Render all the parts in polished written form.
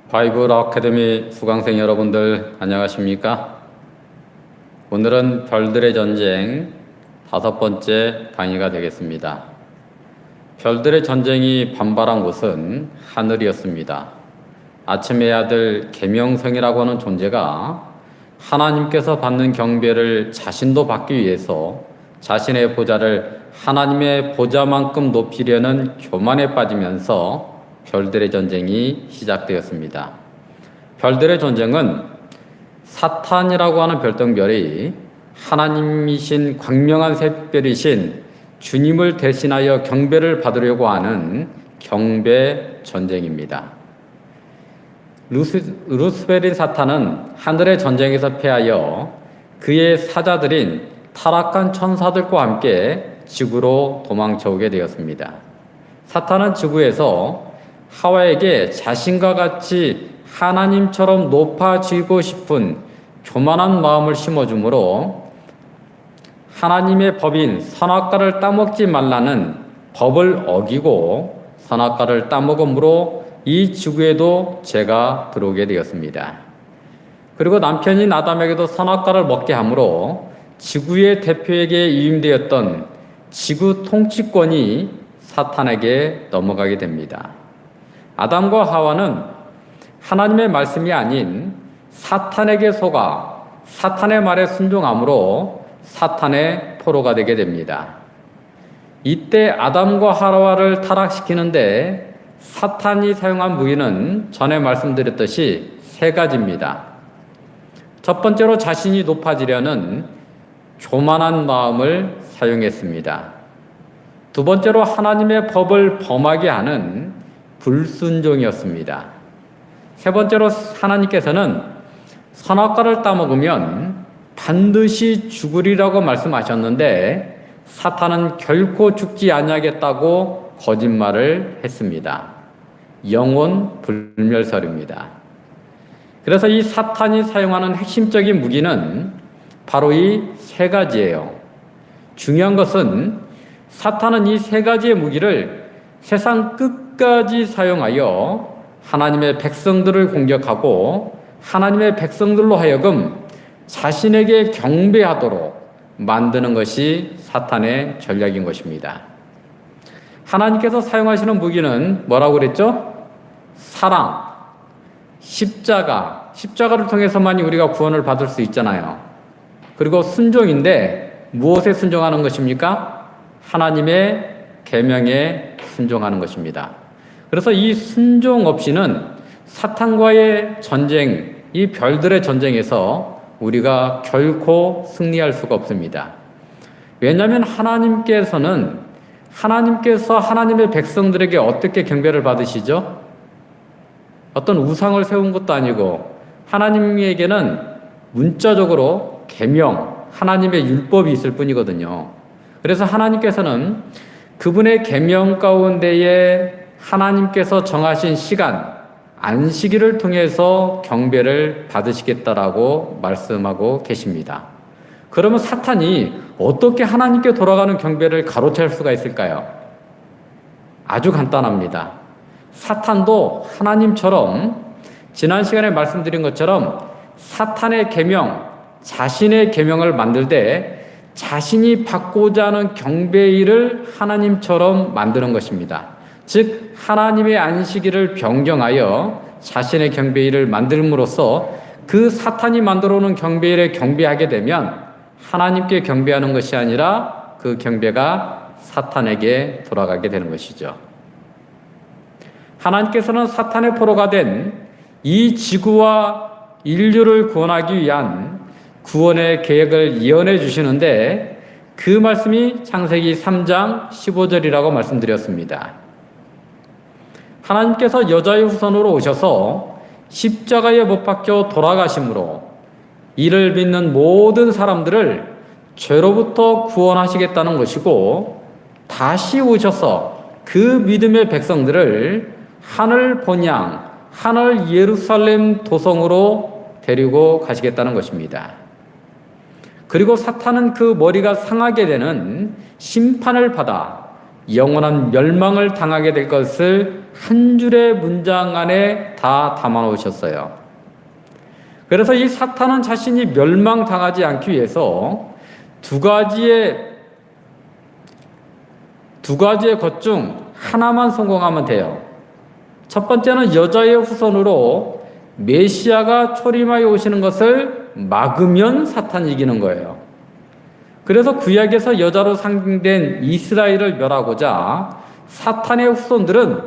바이블 아카데미 수강생 여러분들 안녕하십니까? 오늘은 별들의 전쟁 5번째 강의가 되겠습니다. 별들의 전쟁이 반발한 곳은 하늘이었습니다. 아침의 아들 계명성이라고 하는 존재가 하나님께서 받는 경배를 자신도 받기 위해서 자신의 보좌를 하나님의 보좌만큼 높이려는 교만에 빠지면서 별들의 전쟁이 시작되었습니다. 별들의 전쟁은 사탄이라고 하는 별똥별이 하나님이신 광명한 새별이신 주님을 대신하여 경배를 받으려고 하는 경배 전쟁입니다. 루스벨인 사탄은 하늘의 전쟁에서 패하여 그의 사자들인 타락한 천사들과 함께 지구로 도망쳐오게 되었습니다. 사탄은 지구에서 하와에게 자신과 같이 하나님처럼 높아지고 싶은 교만한 마음을 심어주므로 하나님의 법인 선악과를 따먹지 말라는 법을 어기고 선악과를 따먹음으로 이 지구에도 죄가 들어오게 되었습니다. 그리고 남편인 아담에게도 선악과를 먹게 하므로 지구의 대표에게 위임되었던 지구 통치권이 사탄에게 넘어가게 됩니다. 아담과 하와는 하나님의 말씀이 아닌 사탄에게 속아 사탄의 말에 순종함으로 사탄의 포로가 되게 됩니다. 이때 아담과 하와를 타락시키는데 사탄이 사용한 무기는 전에 말씀드렸듯이 3가지입니다. 첫 번째로 자신이 높아지려는 교만한 마음을 사용했습니다. 두 번째로 하나님의 법을 범하게 하는 불순종이었습니다. 세 번째로 하나님께서는 선악과를 따먹으면 반드시 죽으리라고 말씀하셨는데 사탄은 결코 죽지 아니하겠다고 거짓말을 했습니다. 영혼 불멸설입니다. 그래서 이 사탄이 사용하는 핵심적인 무기는 바로 이 3가지예요. 중요한 것은 사탄은 이 3가지의 무기를 세상 끝까지 사용하여 하나님의 백성들을 공격하고 하나님의 백성들로 하여금 자신에게 경배하도록 만드는 것이 사탄의 전략인 것입니다. 하나님께서 사용하시는 무기는 뭐라고 그랬죠? 사랑, 십자가를 통해서만이 우리가 구원을 받을 수 있잖아요. 그리고 순종인데 무엇에 순종하는 것입니까? 하나님의 계명에 순종하는 것입니다. 그래서 이 순종 없이는 사탄과의 전쟁, 이 별들의 전쟁에서 우리가 결코 승리할 수가 없습니다. 왜냐하면 하나님께서 하나님의 백성들에게 어떻게 경배를 받으시죠? 어떤 우상을 세운 것도 아니고 하나님에게는 문자적으로 계명, 하나님의 율법이 있을 뿐이거든요. 그래서 하나님께서는 그분의 계명 가운데에 하나님께서 정하신 시간, 안식일을 통해서 경배를 받으시겠다라고 말씀하고 계십니다. 그러면 사탄이 어떻게 하나님께 돌아가는 경배를 가로챌 수가 있을까요? 아주 간단합니다. 사탄도 하나님처럼 지난 시간에 말씀드린 것처럼 사탄의 계명, 자신의 계명을 만들 때 자신이 받고자 하는 경배일을 하나님처럼 만드는 것입니다. 즉 하나님의 안식일을 변경하여 자신의 경배일을 만들므로써 그 사탄이 만들어 놓은 경배일에 경배하게 되면 하나님께 경배하는 것이 아니라 그 경배가 사탄에게 돌아가게 되는 것이죠. 하나님께서는 사탄의 포로가 된 이 지구와 인류를 구원하기 위한 구원의 계획을 예언해 주시는데 그 말씀이 창세기 3장 15절이라고 말씀드렸습니다. 하나님께서 여자의 후손으로 오셔서 십자가에 못 박혀 돌아가심으로 이를 믿는 모든 사람들을 죄로부터 구원하시겠다는 것이고 다시 오셔서 그 믿음의 백성들을 하늘 본향, 하늘 예루살렘 도성으로 데리고 가시겠다는 것입니다. 그리고 사탄은 그 머리가 상하게 되는 심판을 받아 영원한 멸망을 당하게 될 것을 한 줄의 문장 안에 다 담아 놓으셨어요. 그래서 이 사탄은 자신이 멸망당하지 않기 위해서 두 가지의 것 중 하나만 성공하면 돼요. 첫 번째는 여자의 후손으로 메시아가 초림하여 오시는 것을 막으면 사탄이 이기는 거예요. 그래서 구약에서 여자로 상징된 이스라엘을 멸하고자 사탄의 후손들은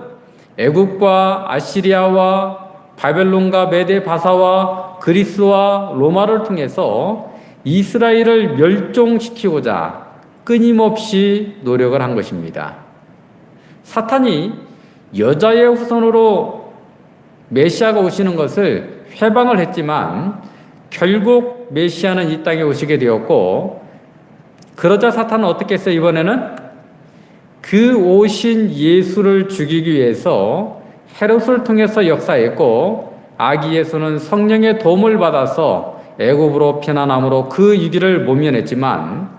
애굽과 아시리아와 바벨론과 메데 바사와 그리스와 로마를 통해서 이스라엘을 멸종시키고자 끊임없이 노력을 한 것입니다. 사탄이 여자의 후손으로 메시아가 오시는 것을 회방을 했지만 결국 메시아는 이 땅에 오시게 되었고, 그러자 사탄은 어떻게 했어요? 이번에는 그 오신 예수를 죽이기 위해서 헤롯을 통해서 역사했고, 아기 예수는 성령의 도움을 받아서 애굽으로 피난함으로 그 위기를 모면했지만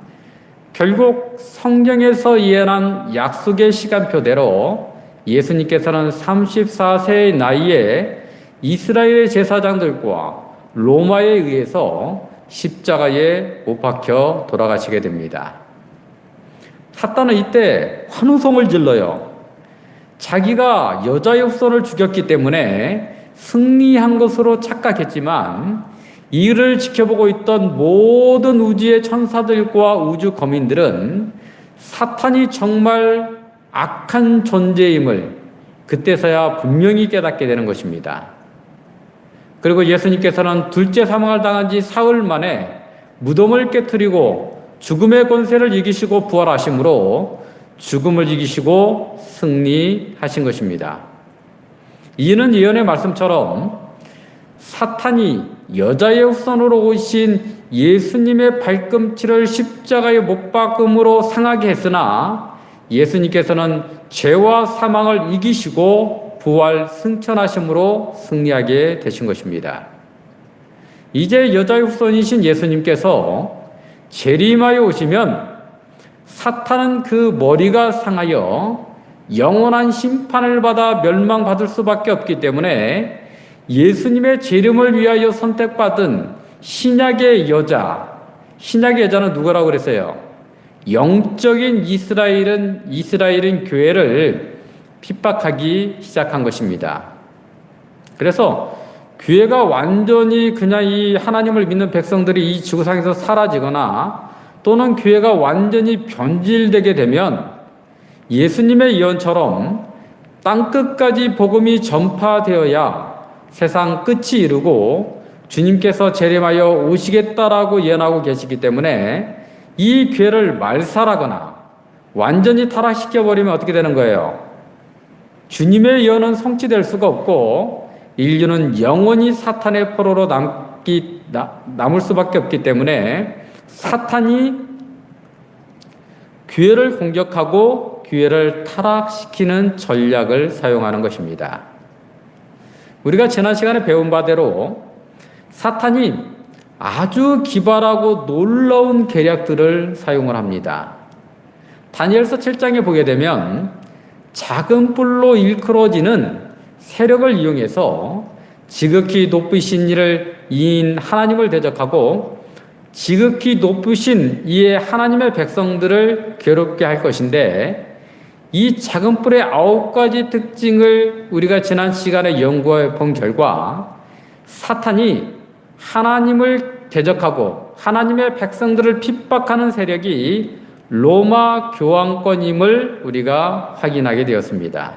결국 성경에서 예언한 약속의 시간표대로 예수님께서는 34세의 나이에 이스라엘의 제사장들과 로마에 의해서 십자가에 못 박혀 돌아가시게 됩니다. 사탄은 이때 환호성을 질러요. 자기가 여자의 후손을 죽였기 때문에 승리한 것으로 착각했지만 이를 지켜보고 있던 모든 우주의 천사들과 우주 거민들은 사탄이 정말 악한 존재임을 그때서야 분명히 깨닫게 되는 것입니다. 그리고 예수님께서는 둘째 사망을 당한 지 사흘 만에 무덤을 깨뜨리고 죽음의 권세를 이기시고 부활하심으로 죽음을 이기시고 승리하신 것입니다. 이는 예언의 말씀처럼 사탄이 여자의 후손으로 오신 예수님의 발꿈치를 십자가에 못 박음으로 상하게 했으나 예수님께서는 죄와 사망을 이기시고 부활 승천하심으로 승리하게 되신 것입니다. 이제 여자의 후손이신 예수님께서 재림하여 오시면 사탄은 그 머리가 상하여 영원한 심판을 받아 멸망받을 수밖에 없기 때문에 예수님의 재림을 위하여 선택받은 신약의 여자는 누구라고 그랬어요? 영적인 이스라엘인 교회를 핍박하기 시작한 것입니다. 그래서 교회가 완전히 그냥 이 하나님을 믿는 백성들이 이 지구상에서 사라지거나 또는 교회가 완전히 변질되게 되면 예수님의 예언처럼 땅끝까지 복음이 전파되어야 세상 끝이 이르고 주님께서 재림하여 오시겠다라고 예언하고 계시기 때문에 이 교회를 말살하거나 완전히 타락시켜버리면 어떻게 되는 거예요? 주님의 예언은 성취될 수가 없고 인류는 영원히 사탄의 포로로 남을 수밖에 없기 때문에 사탄이 교회를 공격하고 교회를 타락시키는 전략을 사용하는 것입니다. 우리가 지난 시간에 배운 바대로 사탄이 아주 기발하고 놀라운 계략들을 사용을 합니다. 다니엘서 7장에 보게 되면 작은 뿔로 일컬어지는 세력을 이용해서 지극히 높으신 이인 하나님을 대적하고 지극히 높으신 이의 하나님의 백성들을 괴롭게 할 것인데, 이 작은 뿔의 9가지 특징을 우리가 지난 시간에 연구해 본 결과 사탄이 하나님을 대적하고 하나님의 백성들을 핍박하는 세력이 로마 교황권임을 우리가 확인하게 되었습니다.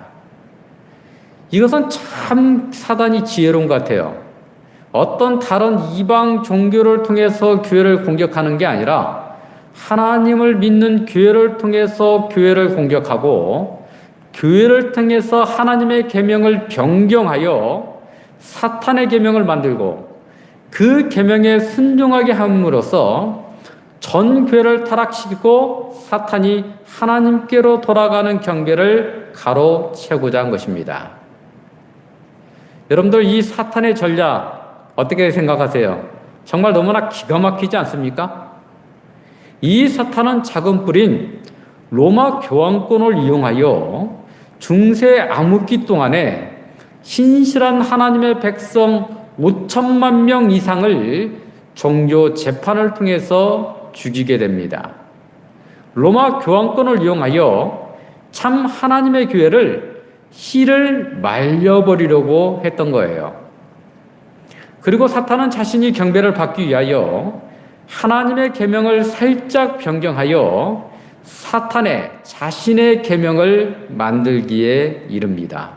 이것은 참 사단이 지혜로운 것 같아요. 어떤 다른 이방 종교를 통해서 교회를 공격하는 게 아니라 하나님을 믿는 교회를 통해서 교회를 공격하고 교회를 통해서 하나님의 계명을 변경하여 사탄의 계명을 만들고 그 계명에 순종하게 함으로써 전 교회를 타락시키고 사탄이 하나님께로 돌아가는 경계를 가로채고자 한 것입니다. 여러분들, 이 사탄의 전략 어떻게 생각하세요? 정말 너무나 기가 막히지 않습니까? 이 사탄은 작은 뿔인 로마 교황권을 이용하여 중세 암흑기 동안에 신실한 하나님의 백성 5천만 명 이상을 종교 재판을 통해서 죽이게 됩니다. 로마 교황권을 이용하여 참 하나님의 교회를 씨를 말려버리려고 했던 거예요. 그리고 사탄은 자신이 경배를 받기 위하여 하나님의 계명을 살짝 변경하여 사탄의 자신의 계명을 만들기에 이릅니다.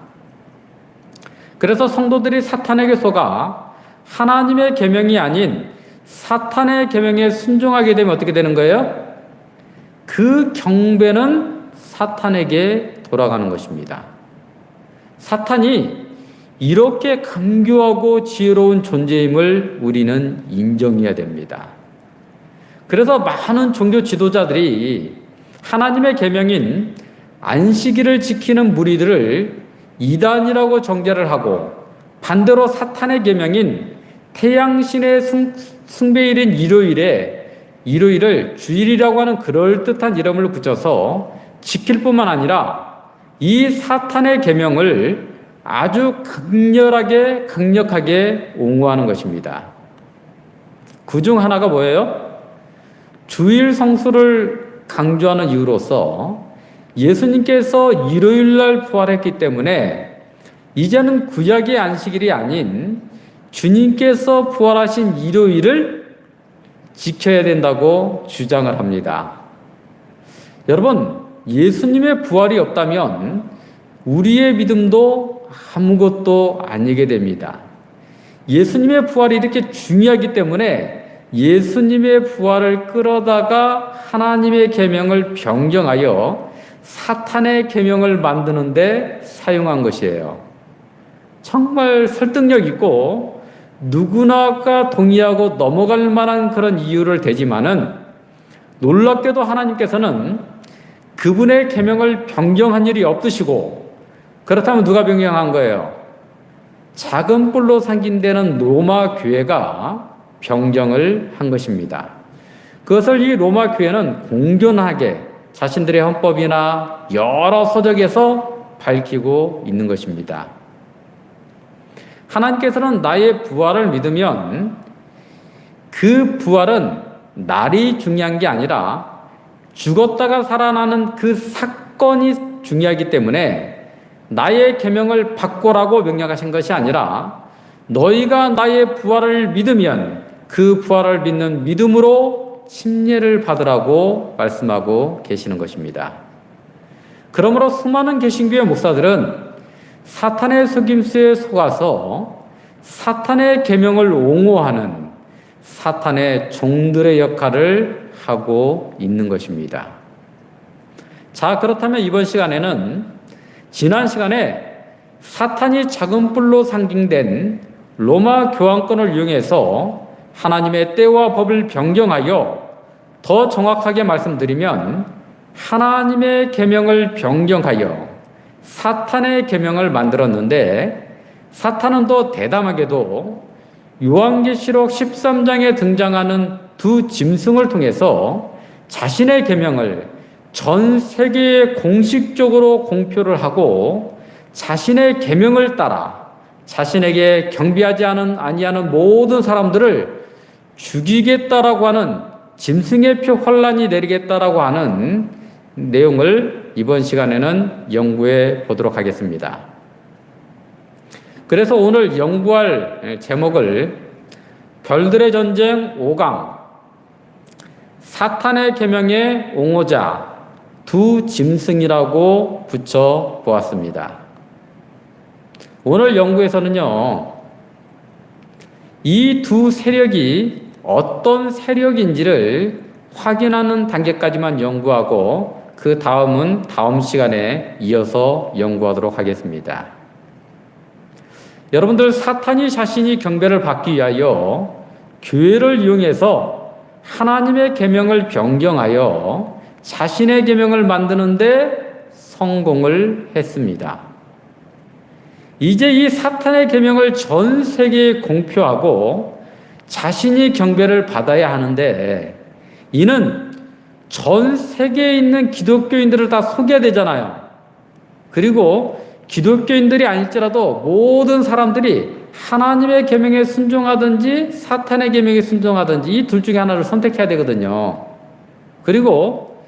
그래서 성도들이 사탄에게 속아 하나님의 계명이 아닌 사탄의 계명에 순종하게 되면 어떻게 되는 거예요? 그 경배는 사탄에게 돌아가는 것입니다. 사탄이 이렇게 간교하고 지혜로운 존재임을 우리는 인정해야 됩니다. 그래서 많은 종교 지도자들이 하나님의 계명인 안식일을 지키는 무리들을 이단이라고 정죄를 하고 반대로 사탄의 계명인 태양신의 숭배일인 일요일을 주일이라고 하는 그럴듯한 이름을 붙여서 지킬 뿐만 아니라 이 사탄의 계명을 아주 강렬하게 강력하게 옹호하는 것입니다. 그 중 하나가 뭐예요? 주일 성수를 강조하는 이유로서 예수님께서 일요일날 부활했기 때문에 이제는 구약의 안식일이 아닌 주님께서 부활하신 일요일을 지켜야 된다고 주장을 합니다. 여러분, 예수님의 부활이 없다면 우리의 믿음도 아무것도 아니게 됩니다. 예수님의 부활이 이렇게 중요하기 때문에 예수님의 부활을 끌어다가 하나님의 계명을 변경하여 사탄의 계명을 만드는데 사용한 것이에요. 정말 설득력 있고 누구나가 동의하고 넘어갈 만한 그런 이유를 대지만은 놀랍게도 하나님께서는 그분의 계명을 변경한 일이 없으시고, 그렇다면 누가 변경한 거예요? 작은 뿔로 상징되는 로마 교회가 변경을 한 것입니다. 그것을 이 로마 교회는 공존하게 자신들의 헌법이나 여러 서적에서 밝히고 있는 것입니다. 하나님께서는 나의 부활을 믿으면 그 부활은 날이 중요한 게 아니라 죽었다가 살아나는 그 사건이 중요하기 때문에 나의 계명을 바꾸라고 명령하신 것이 아니라 너희가 나의 부활을 믿으면 그 부활을 믿는 믿음으로 침례를 받으라고 말씀하고 계시는 것입니다. 그러므로 수많은 개신교회 목사들은 사탄의 속임수에 속아서 사탄의 계명을 옹호하는 사탄의 종들의 역할을 하고 있는 것입니다. 자, 그렇다면 이번 시간에는 지난 시간에 사탄이 작은 뿔로 상징된 로마 교황권을 이용해서 하나님의 때와 법을 변경하여 더 정확하게 말씀드리면 하나님의 계명을 변경하여 사탄의 계명을 만들었는데, 사탄은 더 대담하게도 요한계시록 13장에 등장하는 두 짐승을 통해서 자신의 계명을 전 세계에 공식적으로 공표를 하고 자신의 계명을 따라 자신에게 경배하지 아니하는 모든 사람들을 죽이겠다라고 하는 짐승의 표 환란이 내리겠다라고 하는 내용을 이번 시간에는 연구해 보도록 하겠습니다. 그래서 오늘 연구할 제목을 별들의 전쟁 5강 사탄의 계명의 옹호자 두 짐승이라고 붙여 보았습니다. 오늘 연구에서는요, 이 두 세력이 어떤 세력인지를 확인하는 단계까지만 연구하고 그 다음은 다음 시간에 이어서 연구하도록 하겠습니다. 여러분들, 사탄이 자신이 경배를 받기 위하여 교회를 이용해서 하나님의 계명을 변경하여 자신의 계명을 만드는데 성공을 했습니다. 이제 이 사탄의 계명을 전 세계에 공표하고 자신이 경배를 받아야 하는데, 이는 전 세계에 있는 기독교인들을 다 속여야 되잖아요. 그리고 기독교인들이 아닐지라도 모든 사람들이 하나님의 계명에 순종하든지 사탄의 계명에 순종하든지 이 둘 중에 하나를 선택해야 되거든요. 그리고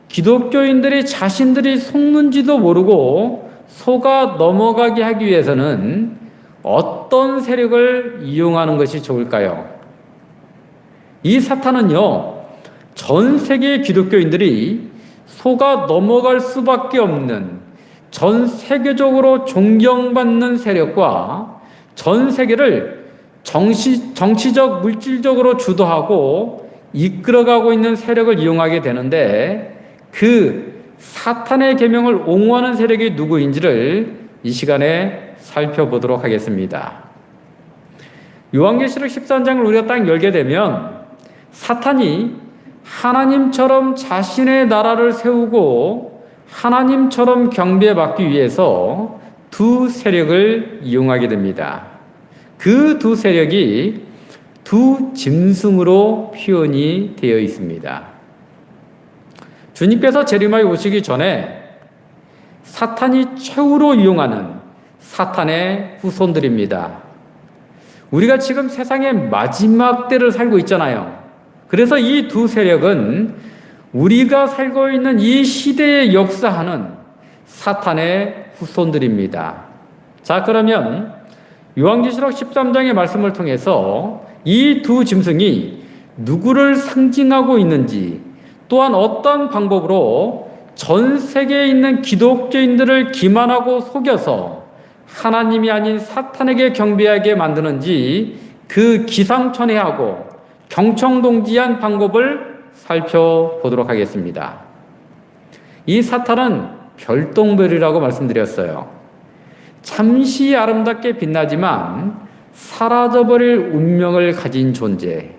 기독교인들이 자신들이 속는지도 모르고 속아 넘어가게 하기 위해서는 어떤 세력을 이용하는 것이 좋을까요? 이 사탄은요, 전 세계의 기독교인들이 속아 넘어갈 수밖에 없는 전 세계적으로 존경받는 세력과 전 세계를 정치적, 물질적으로 주도하고 이끌어가고 있는 세력을 이용하게 되는데 그 사탄의 계명을 옹호하는 세력이 누구인지를 이 시간에 살펴보도록 하겠습니다. 요한계시록 13장을 우리가 딱 열게 되면 사탄이 하나님처럼 자신의 나라를 세우고 하나님처럼 경배받기 위해서 두 세력을 이용하게 됩니다. 그 두 세력이 두 짐승으로 표현이 되어 있습니다. 주님께서 재림하여 오시기 전에 사탄이 최후로 이용하는 사탄의 후손들입니다. 우리가 지금 세상의 마지막 때를 살고 있잖아요. 그래서 이 두 세력은 우리가 살고 있는 이 시대에 역사하는 사탄의 후손들입니다. 자, 그러면 요한계시록 13장의 말씀을 통해서 이 두 짐승이 누구를 상징하고 있는지, 또한 어떤 방법으로 전 세계에 있는 기독교인들을 기만하고 속여서 하나님이 아닌 사탄에게 경배하게 만드는지 그 기상천외하고 경청동지한 방법을 살펴보도록 하겠습니다. 이 사탄은 별똥별이라고 말씀드렸어요. 잠시 아름답게 빛나지만 사라져버릴 운명을 가진 존재.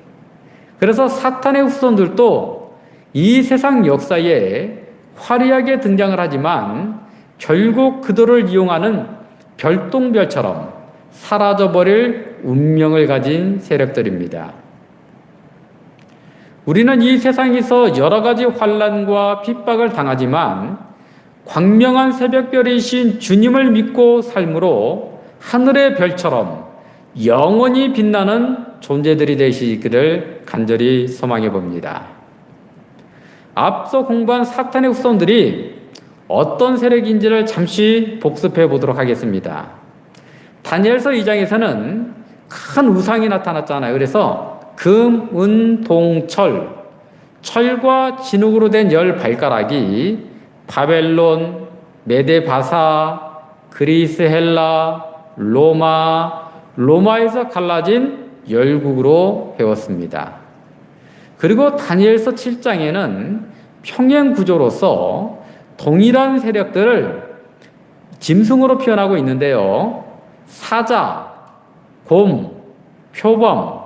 그래서 사탄의 후손들도 이 세상 역사에 화려하게 등장을 하지만 결국 그들을 이용하는 별똥별처럼 사라져버릴 운명을 가진 세력들입니다. 우리는 이 세상에서 여러 가지 환난과 핍박을 당하지만 광명한 새벽별이신 주님을 믿고 삶으로 하늘의 별처럼 영원히 빛나는 존재들이 되시기를 간절히 소망해 봅니다. 앞서 공부한 사탄의 후손들이 어떤 세력인지를 잠시 복습해 보도록 하겠습니다. 다니엘서 2장에서는 큰 우상이 나타났잖아요. 그래서 금, 은, 동, 철과 진흙으로 된 10발가락이 바벨론, 메데바사, 그리스, 헬라, 로마에서 갈라진 열국으로 배웠습니다. 그리고 다니엘서 7장에는 평행 구조로서 동일한 세력들을 짐승으로 표현하고 있는데요. 사자, 곰, 표범,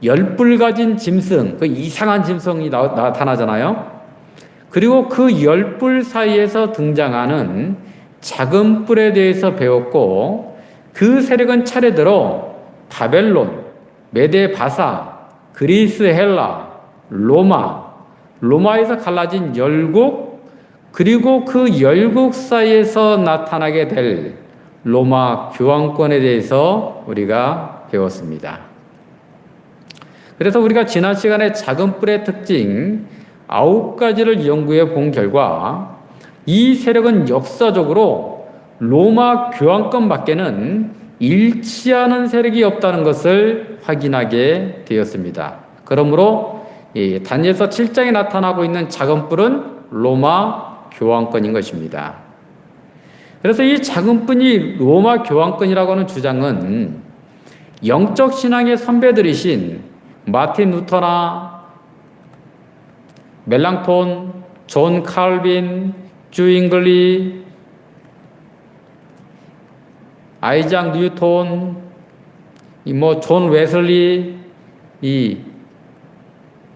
10뿔 가진 짐승, 그 이상한 짐승이 나타나잖아요. 그리고 그 10뿔 사이에서 등장하는 작은 뿔에 대해서 배웠고 그 세력은 차례대로 바벨론, 메데바사, 그리스, 헬라, 로마에서 갈라진 열국, 그리고 그 열국 사이에서 나타나게 될 로마 교황권에 대해서 우리가 배웠습니다. 그래서 우리가 지난 시간에 작은 뿔의 특징 9가지를 연구해 본 결과 이 세력은 역사적으로 로마 교황권 밖에는 일치하는 세력이 없다는 것을 확인하게 되었습니다. 그러므로 다니엘서 7장에 나타나고 있는 작은 뿔은 로마 교황권인 것입니다. 그래서 이 작은 뿔이 로마 교황권이라고 하는 주장은 영적 신앙의 선배들이신 마틴 루터나 멜랑톤, 존 칼빈, 주 잉글리, 아이작 뉴턴, 존 웨슬리,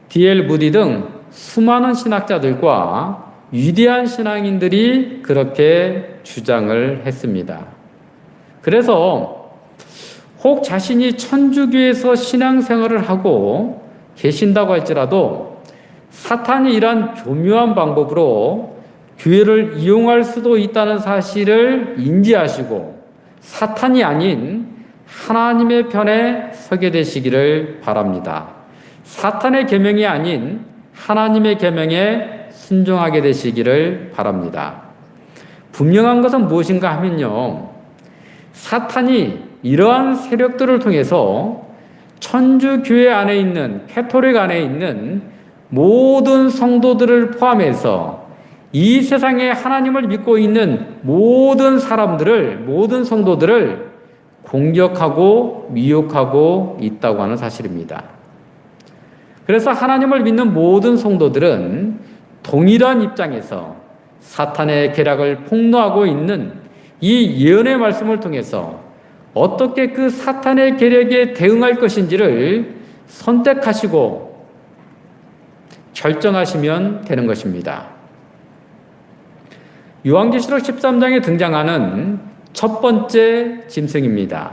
D.L. 무디 등 수많은 신학자들과 위대한 신앙인들이 그렇게 주장을 했습니다. 그래서 혹 자신이 천주교에서 신앙생활을 하고 계신다고 할지라도 사탄이 이러한 교묘한 방법으로 교회를 이용할 수도 있다는 사실을 인지하시고 사탄이 아닌 하나님의 편에 서게 되시기를 바랍니다. 사탄의 계명이 아닌 하나님의 계명에 순종하게 되시기를 바랍니다. 분명한 것은 무엇인가 하면요, 사탄이 이러한 세력들을 통해서 천주교회 안에 있는, 캐토릭 안에 있는 모든 성도들을 포함해서 이 세상에 하나님을 믿고 있는 모든 사람들을, 모든 성도들을 공격하고 미혹하고 있다고 하는 사실입니다. 그래서 하나님을 믿는 모든 성도들은 동일한 입장에서 사탄의 계략을 폭로하고 있는 이 예언의 말씀을 통해서 어떻게 그 사탄의 계략에 대응할 것인지를 선택하시고 결정하시면 되는 것입니다. 요한계시록 13장에 등장하는 첫 번째 짐승입니다.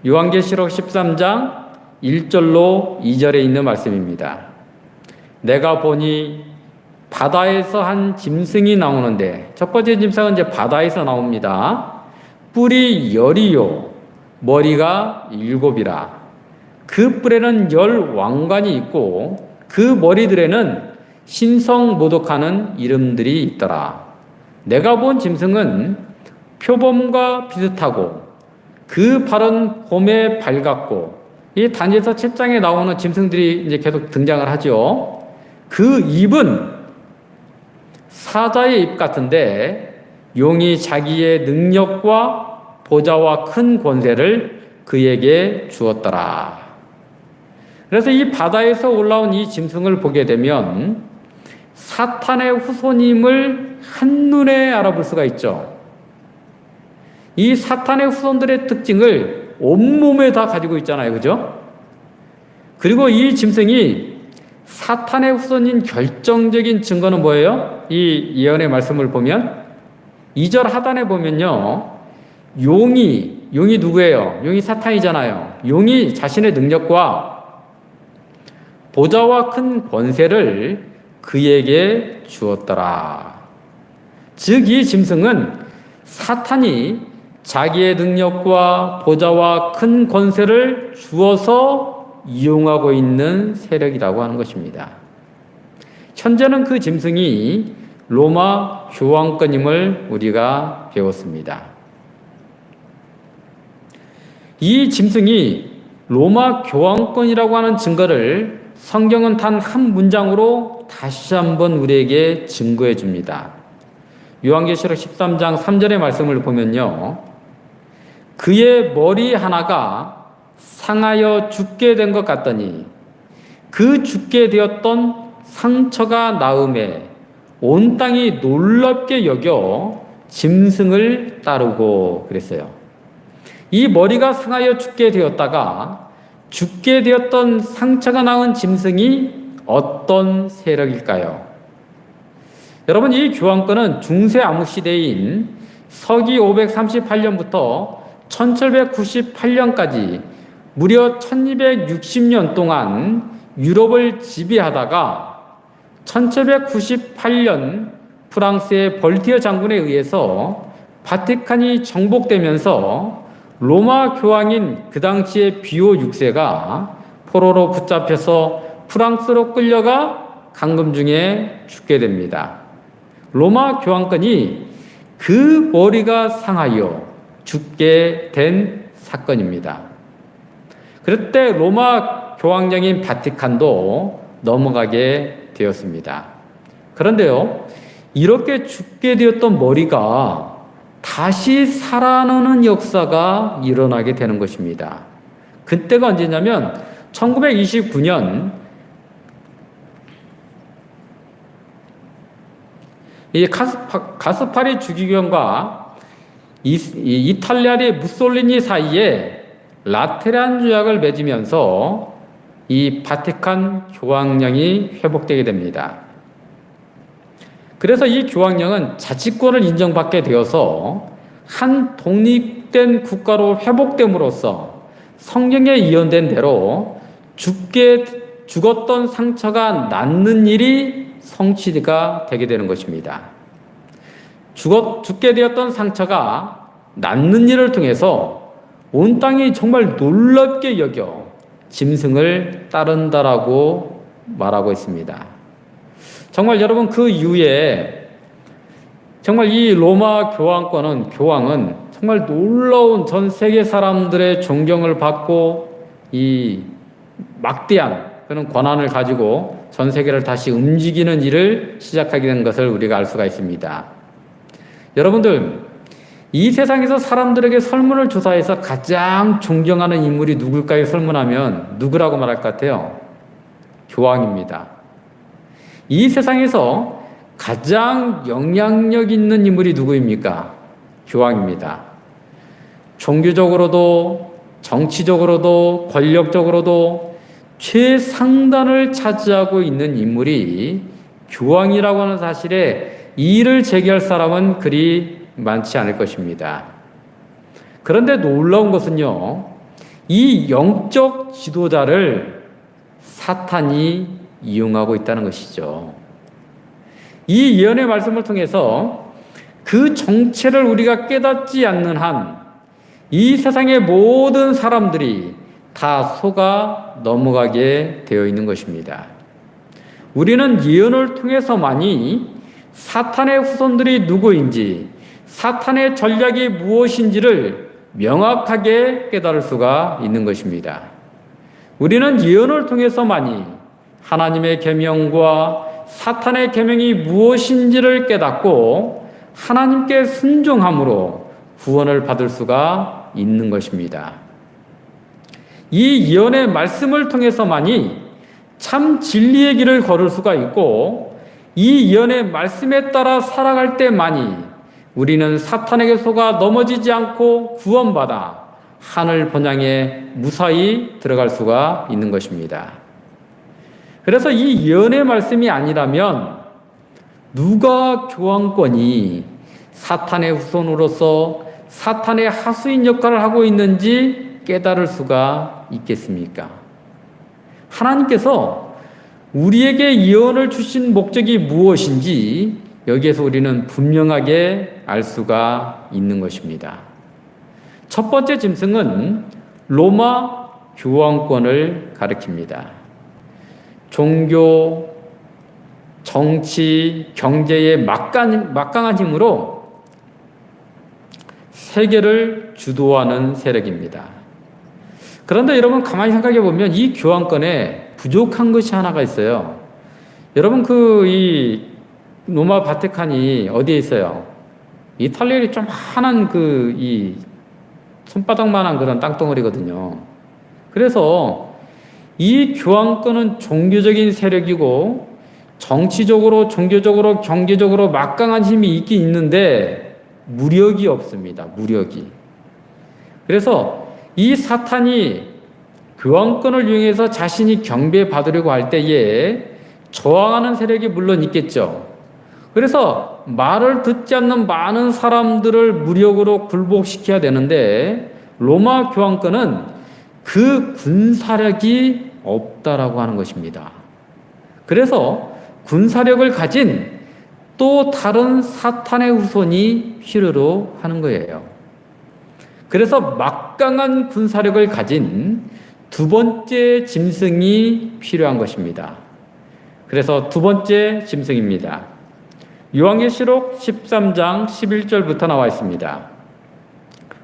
요한계시록 13장 1절로 2절에 있는 말씀입니다. 내가 보니 바다에서 한 짐승이 나오는데, 첫 번째 짐승은 이제 바다에서 나옵니다. 뿔이 10이요 머리가 7이라. 그 뿔에는 10 왕관이 있고 그 머리들에는 신성모독하는 이름들이 있더라. 내가 본 짐승은 표범과 비슷하고 그 발은 봄에 밝았고, 이 다니엘서 7장에 나오는 짐승들이 이제 계속 등장을 하죠. 그 입은 사자의 입 같은데 용이 자기의 능력과 보좌와 큰 권세를 그에게 주었더라. 그래서 이 바다에서 올라온 이 짐승을 보게 되면 사탄의 후손임을 한눈에 알아볼 수가 있죠. 이 사탄의 후손들의 특징을 온몸에 다 가지고 있잖아요. 그죠? 그리고 이 짐승이 사탄의 후손인 결정적인 증거는 뭐예요? 이 예언의 말씀을 보면 2절 하단에 보면요, 용이 누구예요? 용이 사탄이잖아요. 용이 자신의 능력과 보좌와 큰 권세를 그에게 주었더라. 즉 이 짐승은 사탄이 자기의 능력과 보좌와 큰 권세를 주어서 이용하고 있는 세력이라고 하는 것입니다. 현재는 그 짐승이 로마 교황권임을 우리가 배웠습니다. 이 짐승이 로마 교황권이라고 하는 증거를 성경은 단 한 문장으로 다시 한번 우리에게 증거해 줍니다. 요한계시록 13장 3절의 말씀을 보면요, 그의 머리 하나가 상하여 죽게 된 것 같더니 그 죽게 되었던 상처가 나음에 온 땅이 놀랍게 여겨 짐승을 따르고 그랬어요. 이 머리가 상하여 죽게 되었다가 죽게 되었던 상처가 나은 짐승이 어떤 세력일까요? 여러분, 이 교황권은 중세 암흑시대인 서기 538년부터 1798년까지 무려 1260년 동안 유럽을 지배하다가 1798년 프랑스의 벌티어 장군에 의해서 바티칸이 정복되면서 로마 교황인 그 당시의 비오 6세가 포로로 붙잡혀서 프랑스로 끌려가 감금 중에 죽게 됩니다. 로마 교황권이 그 머리가 상하여 죽게 된 사건입니다. 그때 로마 교황령인 바티칸도 넘어가게 되었습니다. 그런데요, 이렇게 죽게 되었던 머리가 다시 살아나는 역사가 일어나게 되는 것입니다. 그때가 언제냐면 1929년 이 가스파리 주기경과 이탈리아의 무솔리니 사이에 라테란 조약을 맺으면서 이 바티칸 교황령이 회복되게 됩니다. 그래서 이 교황령은 자치권을 인정받게 되어서 한 독립된 국가로 회복됨으로써 성경에 예언된 대로 죽었던 상처가 낫는 일이 성취가 되게 되는 것입니다. 죽게 되었던 상처가 낫는 일을 통해서 온 땅이 정말 놀랍게 여겨 짐승을 따른다라고 말하고 있습니다. 정말 여러분 그 이후에 정말 이 로마 교황은 정말 놀라운 전 세계 사람들의 존경을 받고 이 막대한 그런 권한을 가지고 전 세계를 다시 움직이는 일을 시작하게 된 것을 우리가 알 수가 있습니다. 여러분들, 이 세상에서 사람들에게 설문을 조사해서 가장 존경하는 인물이 누굴까요? 설문하면 누구라고 말할 것 같아요? 교황입니다. 이 세상에서 가장 영향력 있는 인물이 누구입니까? 교황입니다. 종교적으로도 정치적으로도 권력적으로도 최상단을 차지하고 있는 인물이 교황이라고 하는 사실에 이의를 제기할 사람은 그리 많지 않을 것입니다. 그런데 놀라운 것은요, 이 영적 지도자를 사탄이 이용하고 있다는 것이죠. 이 예언의 말씀을 통해서 그 정체를 우리가 깨닫지 않는 한 이 세상의 모든 사람들이 다 속아 넘어가게 되어 있는 것입니다. 우리는 예언을 통해서만이 사탄의 후손들이 누구인지, 사탄의 전략이 무엇인지를 명확하게 깨달을 수가 있는 것입니다. 우리는 예언을 통해서만이 하나님의 계명과 사탄의 계명이 무엇인지를 깨닫고 하나님께 순종함으로 구원을 받을 수가 있는 것입니다. 이 예언의 말씀을 통해서만이 참 진리의 길을 걸을 수가 있고, 이 예언의 말씀에 따라 살아갈 때만이 우리는 사탄에게 속아 넘어지지 않고 구원받아 하늘 번향에 무사히 들어갈 수가 있는 것입니다. 그래서 이 예언의 말씀이 아니라면 누가 교황권이 사탄의 후손으로서 사탄의 하수인 역할을 하고 있는지 깨달을 수가 있겠습니까? 하나님께서 우리에게 예언을 주신 목적이 무엇인지 여기에서 우리는 분명하게 알 수가 있는 것입니다. 첫 번째 짐승은 로마 교황권을 가리킵니다. 종교, 정치, 경제의 막강한 힘으로 세계를 주도하는 세력입니다. 그런데 여러분 가만히 생각해 보면 이 교황권에 부족한 것이 하나가 있어요. 여러분 이 로마 바티칸이 어디에 있어요? 이탈리아의 조그만한 이 손바닥만한 그런 땅덩어리거든요. 그래서 이 교황권은 종교적인 세력이고 정치적으로, 종교적으로, 경제적으로 막강한 힘이 있긴 있는데 무력이 없습니다. 무력이. 그래서 이 사탄이 교황권을 이용해서 자신이 경배받으려고 할 때에 저항하는 세력이 물론 있겠죠. 그래서 말을 듣지 않는 많은 사람들을 무력으로 굴복시켜야 되는데 로마 교황권은 그 군사력이 없다라고 하는 것입니다. 그래서 군사력을 가진 또 다른 사탄의 후손이 필요로 하는 거예요. 그래서 막강한 군사력을 가진 두 번째 짐승이 필요한 것입니다. 그래서 두 번째 짐승입니다. 요한계시록 13장 11절부터 나와 있습니다.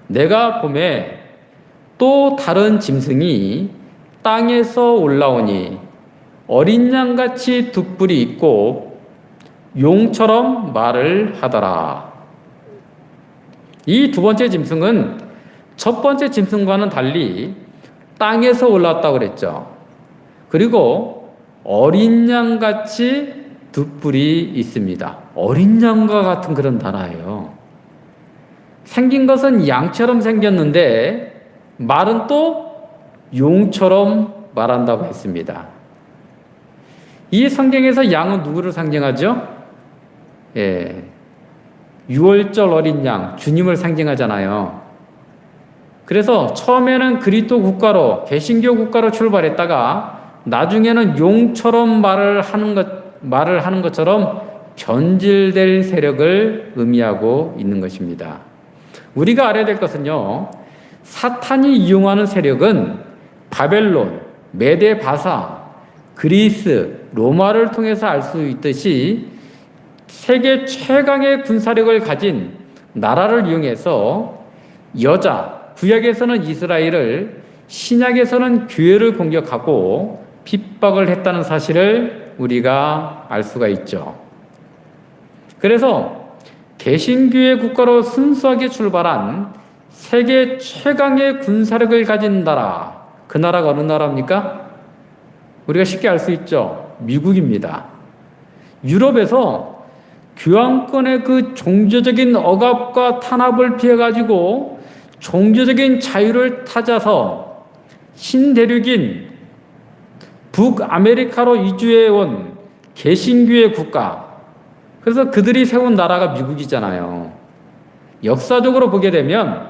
내가 보매 또 다른 짐승이 땅에서 올라오니 어린 양같이 두 뿔이 있고 용처럼 말을 하더라. 이 두 번째 짐승은 첫 번째 짐승과는 달리 땅에서 올라왔다고 그랬죠. 그리고 어린 양같이 두 뿔이 있습니다. 어린 양과 같은 그런 단어예요. 생긴 것은 양처럼 생겼는데 말은 또 용처럼 말한다고 했습니다. 이 성경에서 양은 누구를 상징하죠? 6월절 어린 양, 주님을 상징하잖아요. 그래서 처음에는 그리스도 국가로, 개신교 국가로 출발했다가 나중에는 용처럼 말을 하는 것처럼 변질될 세력을 의미하고 있는 것입니다. 우리가 알아야 될 것은요, 사탄이 이용하는 세력은 바벨론, 메데 바사, 그리스, 로마를 통해서 알 수 있듯이 세계 최강의 군사력을 가진 나라를 이용해서 구약에서는 이스라엘을, 신약에서는 교회를 공격하고 핍박을 했다는 사실을 우리가 알 수가 있죠. 그래서 개신교의 국가로 순수하게 출발한 세계 최강의 군사력을 가진 나라, 그 나라가 어느 나라입니까? 우리가 쉽게 알 수 있죠. 미국입니다. 유럽에서 교황권의 그 종교적인 억압과 탄압을 피해가지고 종교적인 자유를 찾아서 신대륙인 북아메리카로 이주해온 개신교의 국가, 그래서 그들이 세운 나라가 미국이잖아요. 역사적으로 보게 되면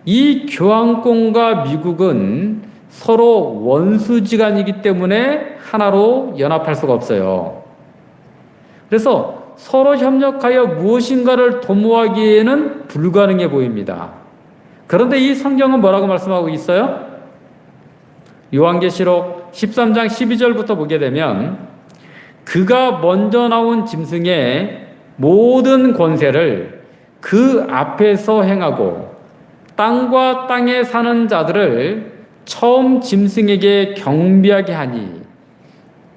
이 교황권과 미국은 서로 원수지간이기 때문에 하나로 연합할 수가 없어요. 그래서 서로 협력하여 무엇인가를 도모하기에는 불가능해 보입니다. 그런데 이 성경은 뭐라고 말씀하고 있어요? 요한계시록 13장 12절부터 보게 되면 그가 먼저 나온 짐승의 모든 권세를 그 앞에서 행하고 땅과 땅에 사는 자들을 처음 짐승에게 경비하게 하니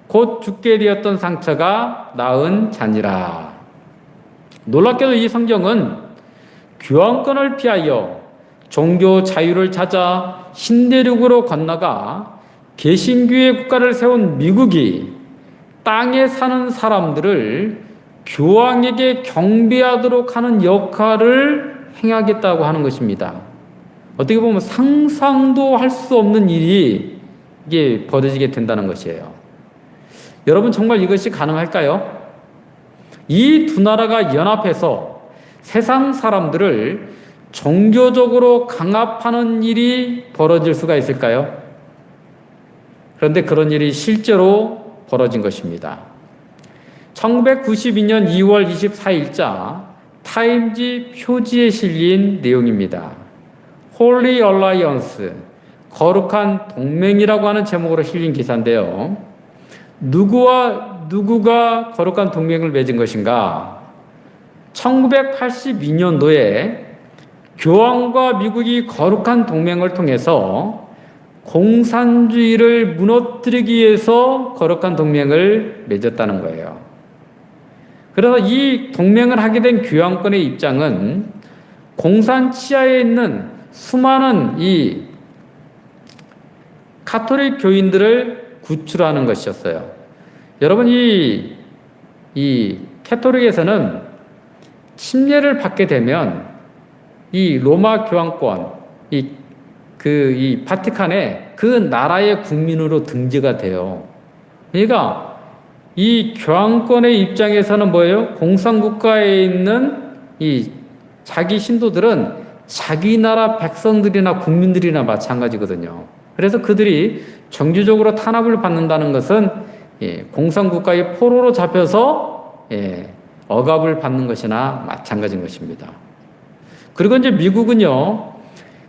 곧 죽게 되었던 상처가 나은 자니라. 놀랍게도 이 성경은 교황권을 피하여 종교 자유를 찾아 신대륙으로 건너가 개신교의 국가를 세운 미국이 땅에 사는 사람들을 교황에게 경배하도록 하는 역할을 행하겠다고 하는 것입니다. 어떻게 보면 상상도 할 수 없는 일이 이게 벌어지게 된다는 것이에요. 여러분, 정말 이것이 가능할까요? 이 두 나라가 연합해서 세상 사람들을 종교적으로 강압하는 일이 벌어질 수가 있을까요? 그런데 그런 일이 실제로 벌어진 것입니다. 1992년 2월 24일자 타임지 표지에 실린 내용입니다. Holy Alliance, 거룩한 동맹이라고 하는 제목으로 실린 기사인데요. 누구와 누구가 거룩한 동맹을 맺은 것인가? 1982년도에 교황과 미국이 거룩한 동맹을 통해서 공산주의를 무너뜨리기 위해서 거룩한 동맹을 맺었다는 거예요. 그래서 이 동맹을 하게 된 교황권의 입장은 공산 치하에 있는 수많은 이 가톨릭 교인들을 구출하는 것이었어요. 여러분, 이 가톨릭에서는 침례를 받게 되면 이 로마 교황권, 이 바티칸에 그 나라의 국민으로 등재가 돼요. 그러니까 이 교황권의 입장에서는 뭐예요? 공산국가에 있는 이 자기 신도들은 자기 나라 백성들이나 국민들이나 마찬가지거든요. 그래서 그들이 정규적으로 탄압을 받는다는 것은 공산국가의 포로로 잡혀서 억압을 받는 것이나 마찬가지인 것입니다. 그리고 이제 미국은요,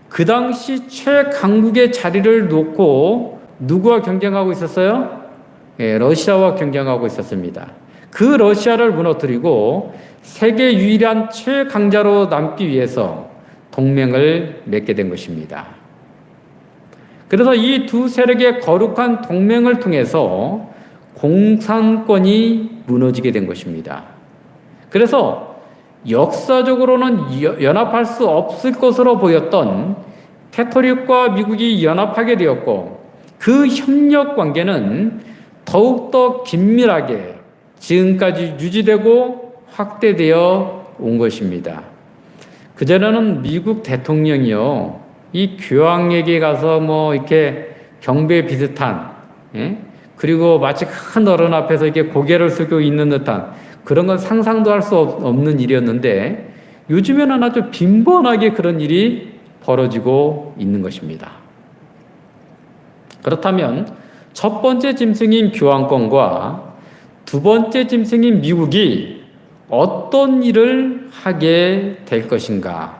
그 당시 최강국의 자리를 놓고 누구와 경쟁하고 있었어요? 러시아와 경쟁하고 있었습니다. 그 러시아를 무너뜨리고 세계 유일한 최강자로 남기 위해서 동맹을 맺게 된 것입니다. 그래서 이 두 세력의 거룩한 동맹을 통해서 공산권이 무너지게 된 것입니다. 그래서 역사적으로는 연합할 수 없을 것으로 보였던 가톨릭과 미국이 연합하게 되었고, 그 협력 관계는 더욱더 긴밀하게 지금까지 유지되고 확대되어 온 것입니다. 그전에는 미국 대통령이요, 이 교황에게 가서 뭐 이렇게 경배 비슷한, 그리고 마치 큰 어른 앞에서 이렇게 고개를 숙이고 있는 듯한 그런 건 상상도 할 수 없는 일이었는데, 요즘에는 아주 빈번하게 그런 일이 벌어지고 있는 것입니다. 그렇다면 첫 번째 짐승인 교황권과 두 번째 짐승인 미국이 어떤 일을 하게 될 것인가?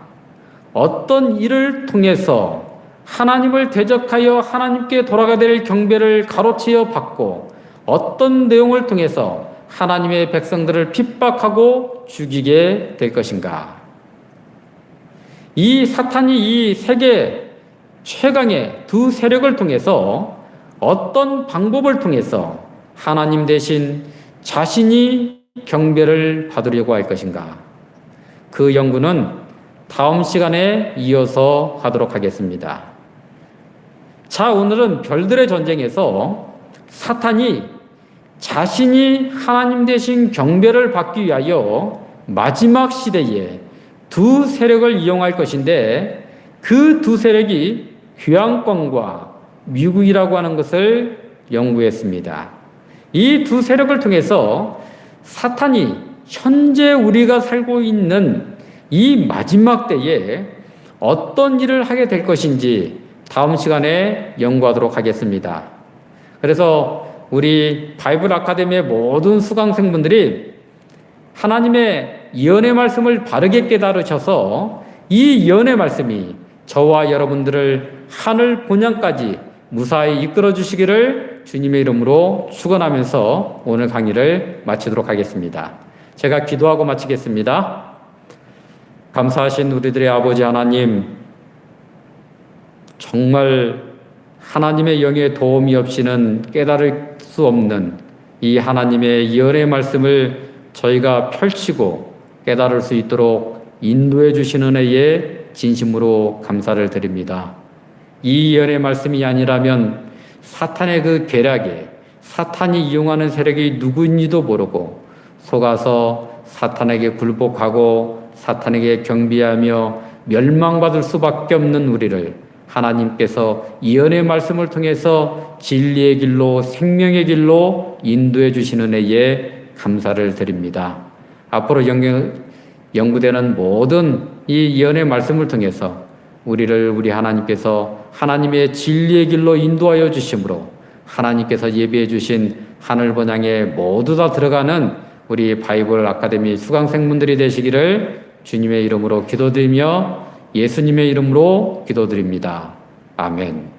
어떤 일을 통해서 하나님을 대적하여 하나님께 돌아가야 될 경배를 가로채어 받고 어떤 내용을 통해서 하나님의 백성들을 핍박하고 죽이게 될 것인가? 이 사탄이 이 세계 최강의 두 세력을 통해서 어떤 방법을 통해서 하나님 대신 자신이 경배를 받으려고 할 것인가? 그 연구는 다음 시간에 이어서 하도록 하겠습니다. 자, 오늘은 별들의 전쟁에서 사탄이 자신이 하나님 대신 경배를 받기 위하여 마지막 시대에 두 세력을 이용할 것인데 그 두 세력이 교황권과 미국이라고 하는 것을 연구했습니다. 이 두 세력을 통해서 사탄이 현재 우리가 살고 있는 이 마지막 때에 어떤 일을 하게 될 것인지 다음 시간에 연구하도록 하겠습니다. 그래서 우리 바이블 아카데미의 모든 수강생분들이 하나님의 예언의 말씀을 바르게 깨달으셔서 이 예언의 말씀이 저와 여러분들을 하늘 본향까지 무사히 이끌어 주시기를 주님의 이름으로 축원하면서 오늘 강의를 마치도록 하겠습니다. 제가 기도하고 마치겠습니다. 감사하신 우리들의 아버지 하나님, 정말 하나님의 영의 도움이 없이는 깨달을 수 없는 이 하나님의 예언의 말씀을 저희가 펼치고 깨달을 수 있도록 인도해 주시는 은혜에 진심으로 감사를 드립니다. 이 예언의 말씀이 아니라면 사탄의 그 계략에 사탄이 이용하는 세력이 누구인지도 모르고 속아서 사탄에게 굴복하고 사탄에게 경배하며 멸망받을 수밖에 없는 우리를 하나님께서 예언의 말씀을 통해서 진리의 길로 생명의 길로 인도해 주시는 은혜에 감사를 드립니다. 앞으로 연구되는 모든 이 예언의 말씀을 통해서 우리 하나님께서 하나님의 진리의 길로 인도하여 주심으로 하나님께서 예비해 주신 하늘 번향에 모두 다 들어가는 우리 바이블 아카데미 수강생분들이 되시기를 주님의 이름으로 기도드리며 예수님의 이름으로 기도드립니다. 아멘.